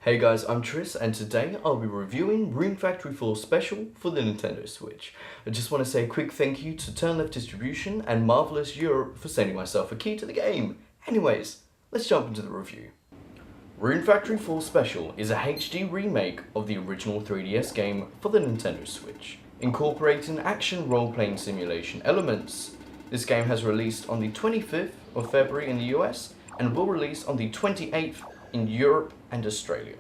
Hey guys, I'm Tris, and today I'll be reviewing Rune Factory 4 Special for the Nintendo Switch. I just want to say a quick thank you to Turn Left Distribution and Marvelous Europe for sending myself a key to the game. Anyways, let's jump into the review. Rune Factory 4 Special is a HD remake of the original 3DS game for the Nintendo Switch, incorporating action role-playing simulation elements. This game has released on the 25th of February in the US and will release on the 28th in Europe and Australia.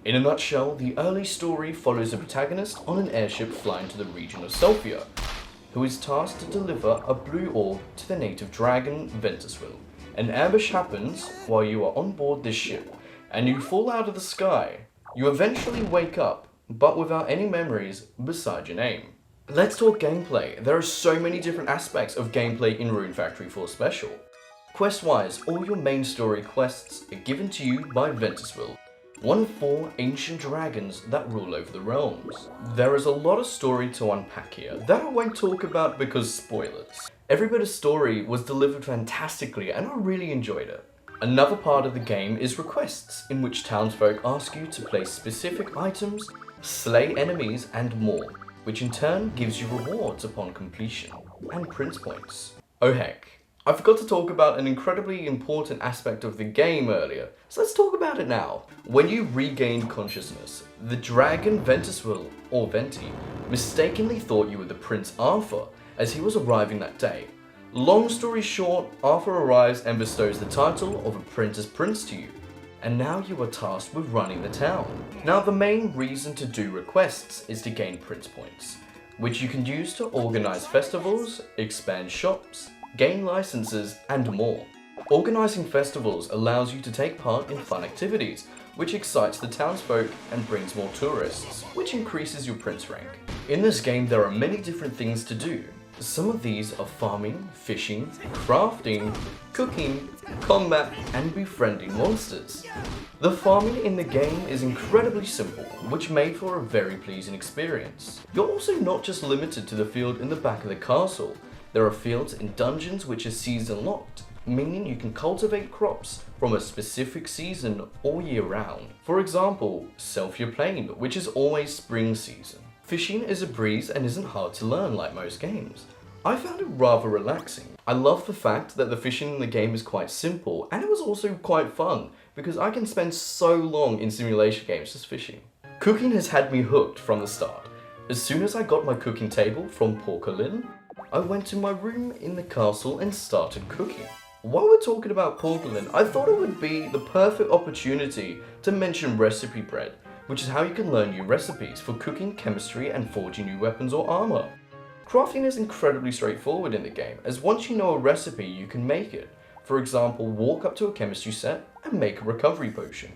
In a nutshell, the early story follows a protagonist on an airship flying to the region of Selphia, who is tasked to deliver a blue orb to the native dragon, Ventuswil. An ambush happens while you are on board this ship, and you fall out of the sky. You eventually wake up, but without any memories beside your name. Let's talk gameplay. There are so many different aspects of gameplay in Rune Factory 4 Special. Quest-wise, all your main story quests are given to you by Ventuswil, one of 4 ancient dragons that rule over the realms. There is a lot of story to unpack here that I won't talk about because spoilers. Every bit of story was delivered fantastically and I really enjoyed it. Another part of the game is requests, in which townsfolk ask you to place specific items, slay enemies and more, which in turn gives you rewards upon completion, and prince points. Oh heck, I forgot to talk about an incredibly important aspect of the game earlier, so let's talk about it now. When you regained consciousness, the dragon Ventuswil, or Venti, mistakenly thought you were the Prince Arthur, as he was arriving that day. Long story short, Arthur arrives and bestows the title of Apprentice Prince to you, and now you are tasked with running the town. Now the main reason to do requests is to gain prince points, which you can use to organize festivals, expand shops, gain licenses, and more. Organizing festivals allows you to take part in fun activities, which excites the townsfolk and brings more tourists, which increases your prince rank. In this game, there are many different things to do. Some of these are farming, fishing, crafting, cooking, combat, and befriending monsters. The farming in the game is incredibly simple, which made for a very pleasing experience. You're also not just limited to the field in the back of the castle. There are fields in dungeons which are season locked, meaning you can cultivate crops from a specific season all year round. For example, Selphia Plain, which is always spring season. Fishing is a breeze and isn't hard to learn like most games. I found it rather relaxing. I love the fact that the fishing in the game is quite simple, and it was also quite fun, because I can spend so long in simulation games just fishing. Cooking has had me hooked from the start. As soon as I got my cooking table from Porcelain, I went to my room in the castle and started cooking. While we're talking about Porcelain, I thought it would be the perfect opportunity to mention recipe bread, which is how you can learn new recipes for cooking, chemistry, and forging new weapons or armor. Crafting is incredibly straightforward in the game, as once you know a recipe, you can make it. For example, walk up to a chemistry set and make a recovery potion.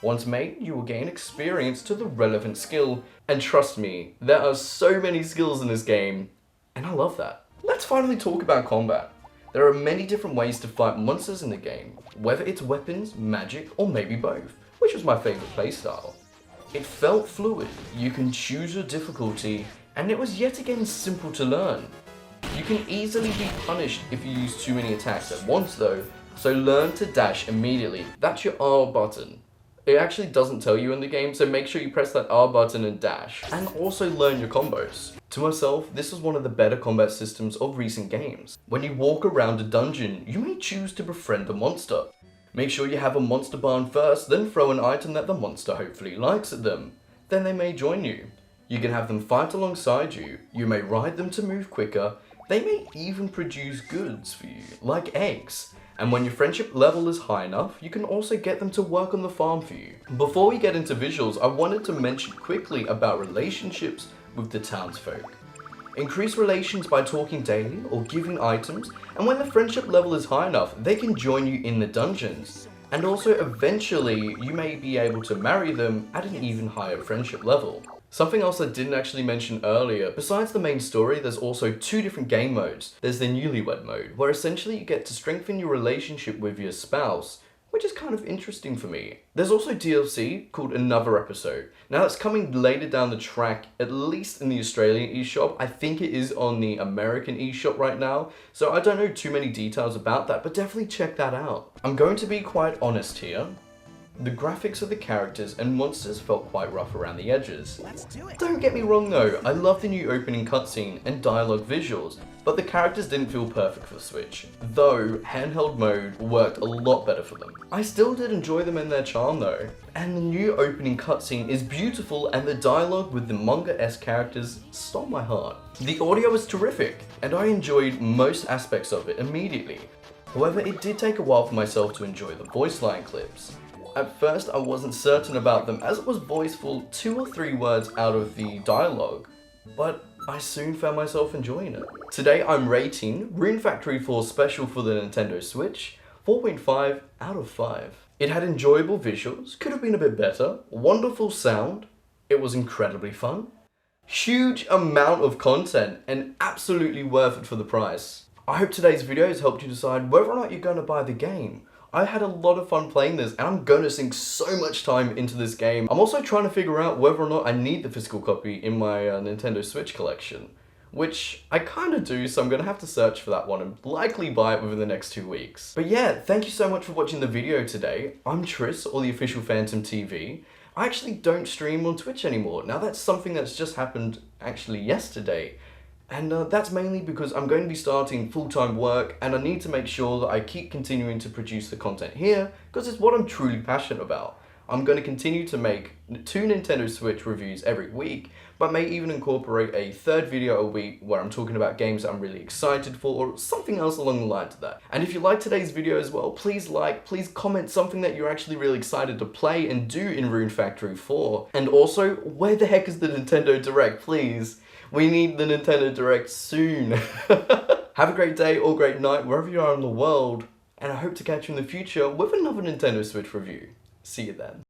Once made, you will gain experience to the relevant skill, and trust me, there are so many skills in this game, and I love that. Let's finally talk about combat. There are many different ways to fight monsters in the game, whether it's weapons, magic, or maybe both, which was my favorite playstyle. It felt fluid, you can choose your difficulty, and it was yet again simple to learn. You can easily be punished if you use too many attacks at once though, so learn to dash immediately. That's your R button. It actually doesn't tell you in the game, so make sure you press that R button and dash. And also learn your combos. To myself, this was one of the better combat systems of recent games. When you walk around a dungeon, you may choose to befriend a monster. Make sure you have a monster barn first, then throw an item that the monster hopefully likes at them. Then they may join you. You can have them fight alongside you, you may ride them to move quicker, they may even produce goods for you, like eggs. And when your friendship level is high enough, you can also get them to work on the farm for you. Before we get into visuals, I wanted to mention quickly about relationships with the townsfolk. Increase relations by talking daily or giving items, and when the friendship level is high enough, they can join you in the dungeons. And also eventually, you may be able to marry them at an even higher friendship level. Something else I didn't actually mention earlier, besides the main story, there's also 2 different game modes. There's the newlywed mode, where essentially you get to strengthen your relationship with your spouse, which is kind of interesting for me. There's also DLC called Another Episode. Now it's coming later down the track, at least in the Australian eShop. I think it is on the American eShop right now, so I don't know too many details about that, but definitely check that out. I'm going to be quite honest here. The graphics of the characters and monsters felt quite rough around the edges. Let's do it. Don't get me wrong though, I love the new opening cutscene and dialogue visuals, but the characters didn't feel perfect for the Switch, though handheld mode worked a lot better for them. I still did enjoy them and their charm though, and the new opening cutscene is beautiful and the dialogue with the manga-esque characters stole my heart. The audio was terrific, and I enjoyed most aspects of it immediately. However, it did take a while for myself to enjoy the voice line clips. At first, I wasn't certain about them as it was voiced for 2 or 3 words out of the dialogue, but I soon found myself enjoying it. Today, I'm rating Rune Factory 4 Special for the Nintendo Switch 4.5 out of 5. It had enjoyable visuals, could have been a bit better, wonderful sound, it was incredibly fun, huge amount of content, and absolutely worth it for the price. I hope today's video has helped you decide whether or not you're going to buy the game. I had a lot of fun playing this, and I'm going to sink so much time into this game. I'm also trying to figure out whether or not I need the physical copy in my Nintendo Switch collection, which I kind of do, so I'm going to have to search for that one and likely buy it within the next 2 weeks. But yeah, thank you so much for watching the video today. I'm Tris, or the official Phantom TV. I actually don't stream on Twitch anymore. Now that's something that's just happened actually yesterday. And that's mainly because I'm going to be starting full-time work and I need to make sure that I keep continuing to produce the content here because it's what I'm truly passionate about. I'm going to continue to make 2 Nintendo Switch reviews every week, but may even incorporate a 3rd video a week where I'm talking about games I'm really excited for or something else along the lines of that. And if you liked today's video as well, please comment something that you're actually really excited to play and do in Rune Factory 4. And also, where the heck is the Nintendo Direct, please? We need the Nintendo Direct soon. Have a great day or great night wherever you are in the world, and I hope to catch you in the future with another Nintendo Switch review. See you then.